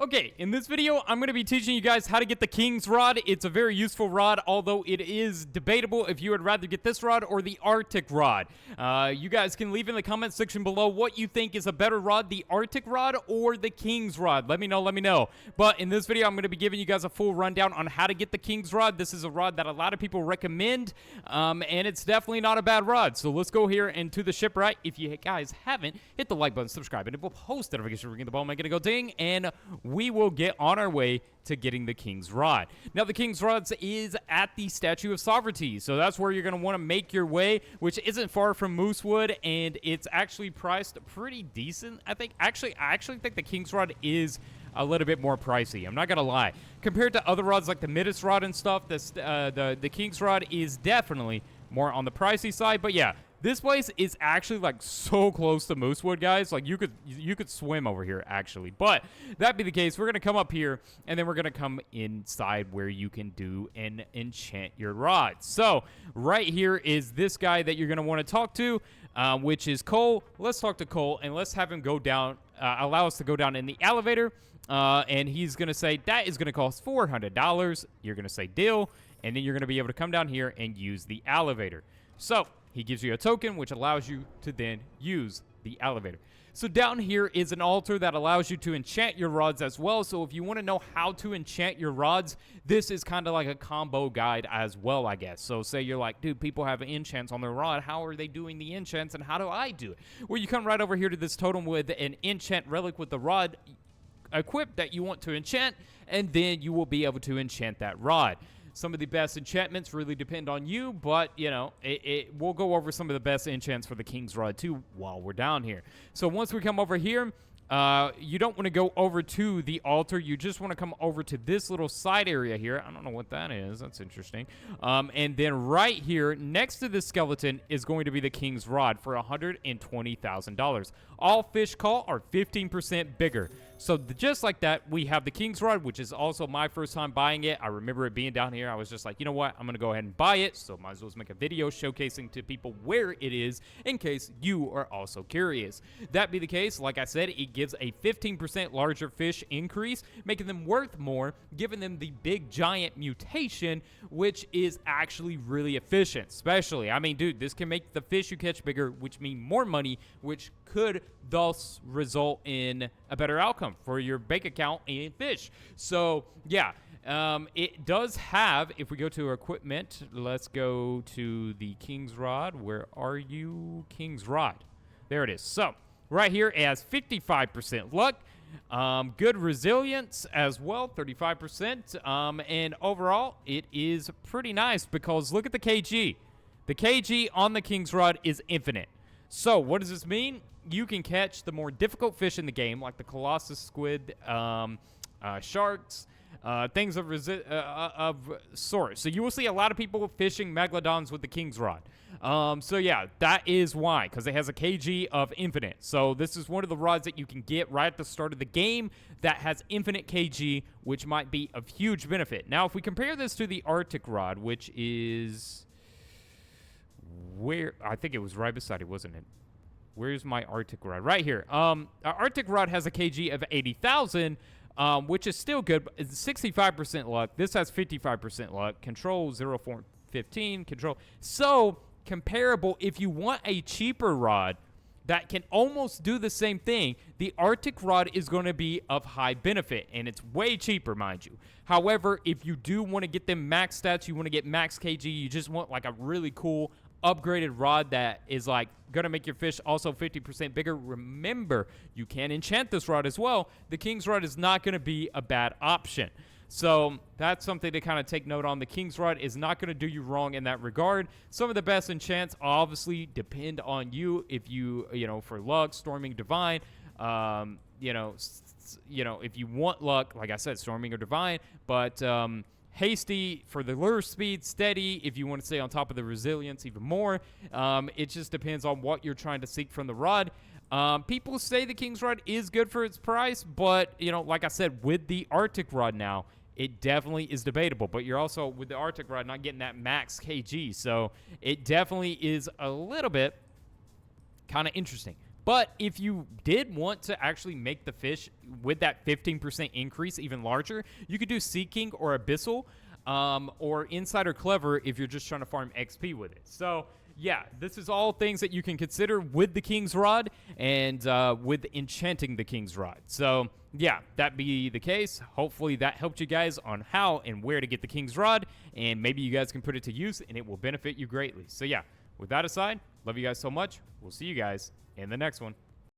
Okay, in this video, I'm going to be teaching you guys how to get the King's Rod. It's a very useful rod, although it is debatable if you would rather get this rod or the Arctic Rod. You guys can leave in the comment section below what you think is a better rod, the Arctic Rod or the King's Rod. Let me know. But in this video, I'm going to be giving you guys a full rundown on how to get the King's Rod. This is a rod that a lot of people recommend, and it's definitely not a bad rod. So let's go here into the shipwright. If you guys haven't, hit the like button, subscribe, and it will post notification ringing the bell, make it go ding, and we will get on our way to getting the King's Rod. Now, the King's Rod is at the Statue of Sovereignty, so that's where you're going to want to make your way, which isn't far from Moosewood, and it's actually priced pretty decent, I think. I actually think the King's Rod is a little bit more pricey. I'm not going to lie. Compared to other rods like the Midas Rod and stuff, the King's Rod is definitely more on the pricey side, but yeah. This place is actually like so close to Moosewood, guys. Like you could swim over here actually. But that be the case, we're gonna come up here and then we're gonna come inside where you can do and enchant your rod. So right here is this guy that you're gonna want to talk to, which is Cole. Let's talk to Cole and let's have him go down. Allow us to go down in the elevator. And he's gonna say that is gonna cost $400. You're gonna say deal, and then you're gonna be able to come down here and use the elevator. So he gives you a token, which allows you to then use the elevator. So down here is an altar that allows you to enchant your rods as well. So if you want to know how to enchant your rods, this is kind of like a combo guide as well, I guess. So say you're like, dude, people have enchants on their rod. How are they doing the enchants, and how do I do it? Well, you come right over here to this totem with an enchant relic with the rod equipped that you want to enchant, and then you will be able to enchant that rod. Some of the best enchantments really depend on you, but, you know, we'll go over some of the best enchants for the King's Rod, too, while we're down here. So once we come over here, you don't want to go over to the altar. You just want to come over to this little side area here. I don't know what that is. That's interesting. And then right here, next to this skeleton, is going to be the King's Rod for $120,000. All fish call are 15% bigger. So just like that, we have the King's Rod, which is also my first time buying it. I remember it being down here. I was just like, you know what? I'm going to go ahead and buy it. So might as well make a video showcasing to people where it is in case you are also curious. That be the case, like I said, it gives a 15% larger fish increase, making them worth more, giving them the big giant mutation, which is actually really efficient. Especially, I mean, dude, this can make the fish you catch bigger, which mean more money, which could thus result in a better outcome for your bank account and fish. So yeah, it does have, if we go to equipment, let's go to the King's Rod. Where are you? King's Rod. There it is. So right here it has 55% luck, good resilience as well, 35%, and overall it is pretty nice because look at the KG. The KG on the King's Rod is infinite. So what does this mean? You can catch the more difficult fish in the game, like the Colossus squid, sharks, things of sort. So you will see a lot of people fishing megalodons with the King's Rod. So yeah, that is why, because it has a KG of infinite. So this is one of the rods that you can get right at the start of the game that has infinite KG, which might be of huge benefit. Now, if we compare this to the Arctic Rod, which is where I think it was right beside it, wasn't it? Where's my Arctic Rod? Right here. Arctic Rod has a KG of 80,000, which is still good. But it's 65% luck. This has 55% luck. Control 0.15. Control. So comparable. If you want a cheaper rod that can almost do the same thing, the Arctic Rod is going to be of high benefit, and it's way cheaper, mind you. However, if you do want to get them max stats, you want to get max KG, you just want like a really cool upgraded rod that is like gonna make your fish also 50% bigger. Remember, you can enchant this rod as well. The King's Rod is not gonna be a bad option. So that's something to kind of take note on. The King's Rod is not going to do you wrong in that regard. Some of the best enchants obviously depend on you. If you know, for luck, Storming Divine, you know, if you want luck, like I said, Storming or Divine, but Hasty for the lure speed, Steady if you want to stay on top of the resilience even more. It just depends on what you're trying to seek from the rod. People say the King's Rod is good for its price, but, you know, like I said, with the Arctic Rod now, it definitely is debatable. But you're also, with the Arctic Rod, not getting that max KG, so it definitely is a little bit kind of interesting. But if you did want to actually make the fish with that 15% increase even larger, you could do Sea King or Abyssal, or Insider Clever if you're just trying to farm XP with it. So yeah, this is all things that you can consider with the King's Rod and with enchanting the King's Rod. So yeah, that be the case. Hopefully that helped you guys on how and where to get the King's Rod, and maybe you guys can put it to use and it will benefit you greatly. So yeah, with that aside, love you guys so much. We'll see you guys in the next one.